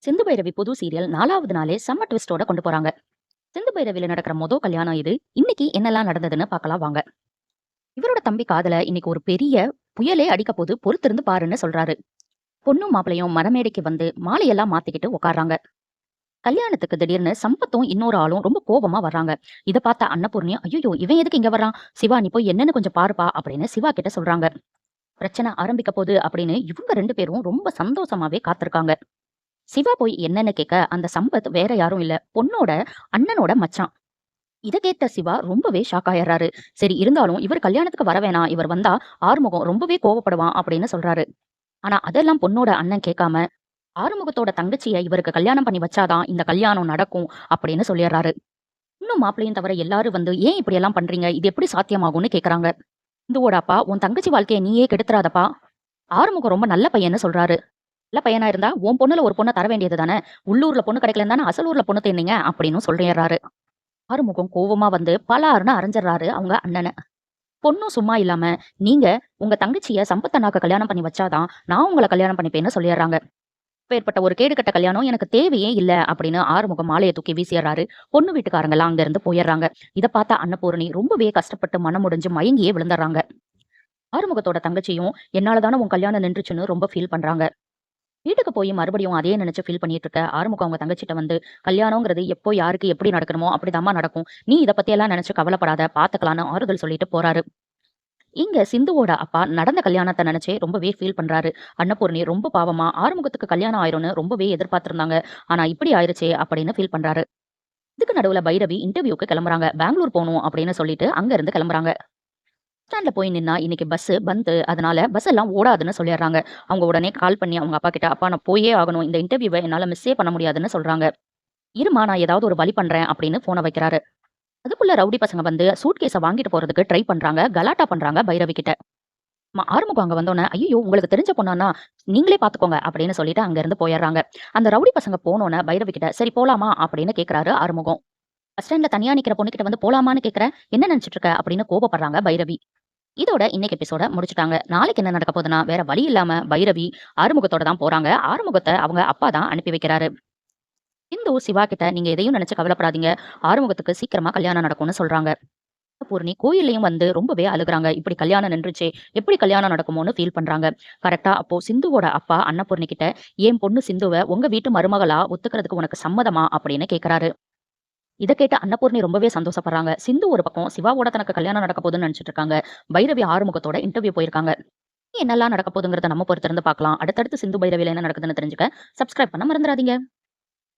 சிந்து பைரவி புது சீரியல் 4வது நாளே செம்ம ட்விஸ்டோட கொண்டு போறாங்க. சிந்து பைரவில நடக்கிற கல்யாணம் இது. இன்னைக்கு என்னெல்லாம் நடந்ததுன்னு பார்க்கலாம் வாங்க. இவரோட தம்பி காதல இன்னைக்கு ஒரு பெரிய புயலே அடிக்க போது பொறுத்திருந்து பாருன்னு சொல்றாரு. பொண்ணும் மாப்பிளையும் மரமேடைக்கு வந்து மாலையெல்லாம் மாத்திக்கிட்டு உட்கார்றாங்க. கல்யாணத்துக்கு திடீர்னு சம்பத்தும் இன்னொரு ஆளும் ரொம்ப கோபமா வர்றாங்க. இத பார்த்த அன்னபூர்ணி, ஐயோ இவன் எதுக்கு இங்க வர்றான்? சிவா நீ போய் என்னன்னு கொஞ்சம் பாருப்பா அப்படின்னு சிவா கிட்ட சொல்றாங்க. பிரச்சனை ஆரம்பிக்க போகுது அப்படின்னு இவங்க 2 பேரும் ரொம்ப சந்தோஷமாவே காத்திருக்காங்க. சிவா போய் என்னன்னு கேட்க அந்த சம்பத் வேற யாரும் இல்ல, பொண்ணோட அண்ணனோட மச்சான். இத கேட்ட சிவா ரொம்பவே ஷாக் ஆயிடுறாரு. சரி இருந்தாலும் இவர் கல்யாணத்துக்கு வர வேணாம், இவர் வந்தா ஆறுமுகம் ரொம்பவே கோவப்படுவான் அப்படின்னு சொல்றாரு. ஆனா அதெல்லாம் பொண்ணோட அண்ணன் கேட்காம ஆறுமுகத்தோட தங்கச்சிய இவருக்கு கல்யாணம் பண்ணி வச்சாதான் இந்த கல்யாணம் நடக்கும் அப்படின்னு சொல்லிடுறாரு. இன்னும் மாப்பிளையும் தவிர எல்லாரும் வந்து ஏன் இப்படி எல்லாம் பண்றீங்க, இது எப்படி சாத்தியமாகும்னு கேக்குறாங்க. இந்துவோட அப்பா, உன் தங்கச்சி வாழ்க்கைய நீயே கெடுத்துறாதப்பா, ஆறுமுகம் ரொம்ப நல்ல பையன்னு சொல்றாரு. நல்ல பையனா இருந்தா உன் பொண்ணுல ஒரு பொண்ணை தர வேண்டியது தானே, உள்ளூர்ல பொண்ணு கிடைக்கலன்னு தானே அசலூர்ல பொண்ணு தேடினீங்க அப்படின்னு சொல்றாரு. ஆறுமுகம் கோவமா வந்து பலாருன்னு அரைஞ்சிடறாரு அவங்க அண்ணனை. பொண்ணும் சும்மா இல்லாம, நீங்க உங்க தங்கச்சிய சம்பத்தனாக்க கல்யாணம் பண்ணி வச்சாதான் நான் உங்களை கல்யாணம் பண்ணிப்பேன்னு சொல்லிடுறாங்க. இப்பேற்பட்ட ஒரு கேடுகட்ட கல்யாணம் எனக்கு தேவையே இல்ல அப்படின்னு ஆறுமுகம் மாலையை தூக்கி வீசிடுறாரு. பொண்ணு வீட்டுக்காரங்க எல்லாம் அங்க இருந்து போயிடுறாங்க. இதை பார்த்தா அன்னபூரணி ரொம்பவே கஷ்டப்பட்டு மனம் முடிஞ்சு மயங்கியே விழுந்துடுறாங்க. ஆறுமுகத்தோட தங்கச்சியும் என்னாலதானே உன் கல்யாணம் நின்றுச்சுன்னு ரொம்ப ஃபீல் பண்றாங்க. வீட்டுக்கு போய் மறுபடியும் அதே நினைச்சு ஃபீல் பண்ணிட்டு இருக்க ஆறுமுகம் அவங்க தங்கச்சிட்ட வந்து, கல்யாணங்கிறது எப்போ யாருக்கு எப்படி நடக்கணுமோ அப்படிதாம்மா நடக்கும், நீ இதை பத்தியெல்லாம் நினைச்சு கவலைப்படாத, பாத்துக்கலான்னு ஆறுதல் சொல்லிட்டு போறாரு. இங்க சிந்துவோட அப்பா நடந்த கல்யாணத்தை நினைச்சே ரொம்பவே ஃபீல் பண்றாரு. அன்னபூர்ணி ரொம்ப பாவமா ஆறுமுகத்துக்கு கல்யாணம் ஆயிரும்னு ரொம்பவே எதிர்பார்த்திருந்தாங்க, ஆனா இப்படி ஆயிருச்சே அப்படின்னு ஃபீல் பண்றாரு. இதுக்கு நடுவுல பைரவி இன்டர்வியூக்கு கிளம்புறாங்க. பெங்களூர் போகணும் அப்படின்னு சொல்லிட்டு அங்க இருந்து கிளம்புறாங்க. ஸ்டாண்ட்ல போய் நின்னா இன்னைக்கு பஸ் பந்த், அதனால பஸ் எல்லாம் ஓடாதுன்னு சொல்லிடுறாங்க. அவங்க உடனே கால் பண்ணி அவங்க அப்பா கிட்ட, அப்பா நான் போயே ஆகணும், இந்த இன்டர்வியூவை என்னால மிஸ்ஸே பண்ண முடியாதுன்னு சொல்றாங்க. இருமா நான் ஏதாவது ஒரு வழி பண்றேன் அப்படின்னு போனை வைக்கிறாரு. அதுக்குள்ள ரவுடி பசங்க வந்து சூட்கேஸை வாங்கிட்டு போறதுக்கு ட்ரை பண்றாங்க, கலாட்டா பண்றாங்க பைரவி கிட்ட. ஆறுமுகம் அங்க வந்தோன்னே, ஐயோ உங்களுக்கு தெரிஞ்ச பொண்ணானா, நீங்களே பாத்துக்கோங்க அப்படின்னு சொல்லிட்டு அங்க இருந்து போயிடுறாங்க. அந்த ரவுடி பசங்க போனோன்னே பைரவி கிட்ட, சரி போலாமா அப்படின்னு கேக்குறாரு ஆறுமுகம். பஸ் ஸ்டாண்ட்ல தனியா நிக்கிற பொண்ணுகிட்ட வந்து போலாமான்னு கேக்குற, என்ன நினைச்சிட்டு இருக்க அப்படின்னு கோபப்படுறாங்க பைரவி. இதோட இன்னைக்கு எபிசோட முடிச்சுட்டாங்க. நாளைக்கு என்ன நடக்க போகுதுன்னா, வேற வழி இல்லாம பைரவி ஆறுமுகத்தோட தான் போறாங்க. ஆறுமுகத்தை அவங்க அப்பா தான் அனுப்பி வைக்கிறாரு. இந்து சிவா கிட்ட, நீங்க எதையும் நினைச்சு கவலைப்படாதீங்க, ஆறுமுகத்துக்கு சீக்கிரமா கல்யாணம் நடக்கும்னு சொல்றாங்க. பூர்ணி கோயில்லையும் வந்து ரொம்பவே அழுகுறாங்க. இப்படி கல்யாணம் நின்றுச்சே, எப்படி கல்யாணம் நடக்குமோன்னு ஃபீல் பண்றாங்க. கரெக்டா அப்போ சிந்துவோட அப்பா அன்னபூர்ணி கிட்ட, என் பொண்ணு சிந்துவ உங்க வீட்டு மருமகளா ஒத்துக்கிறதுக்கு உனக்கு சம்மதமா அப்படின்னு கேக்குறாரு. இத கேட்ட அன்னபூர்ணி ரொம்பவே சந்தோஷப்படுறாங்க. சிந்து ஒரு பக்கம் சிவாவோட தனக்கு கல்யாணம் நடக்க போகுதுன்னு நினைச்சிட்டு இருக்காங்க. பைரவி ஆறுமுகத்தோட இன்டர்வியூ போயிருக்காங்க. என்னெல்லாம் நடக்க போகுதுங்கிறத நம்ம பொறுத்திருந்து பார்க்கலாம். அடுத்தடுத்து சிந்து பைரவியில என்ன நடக்குதுன்னு தெரிஞ்சுக்க சப்ஸ்கிரைப் பண்ண மறந்துடாதீங்க.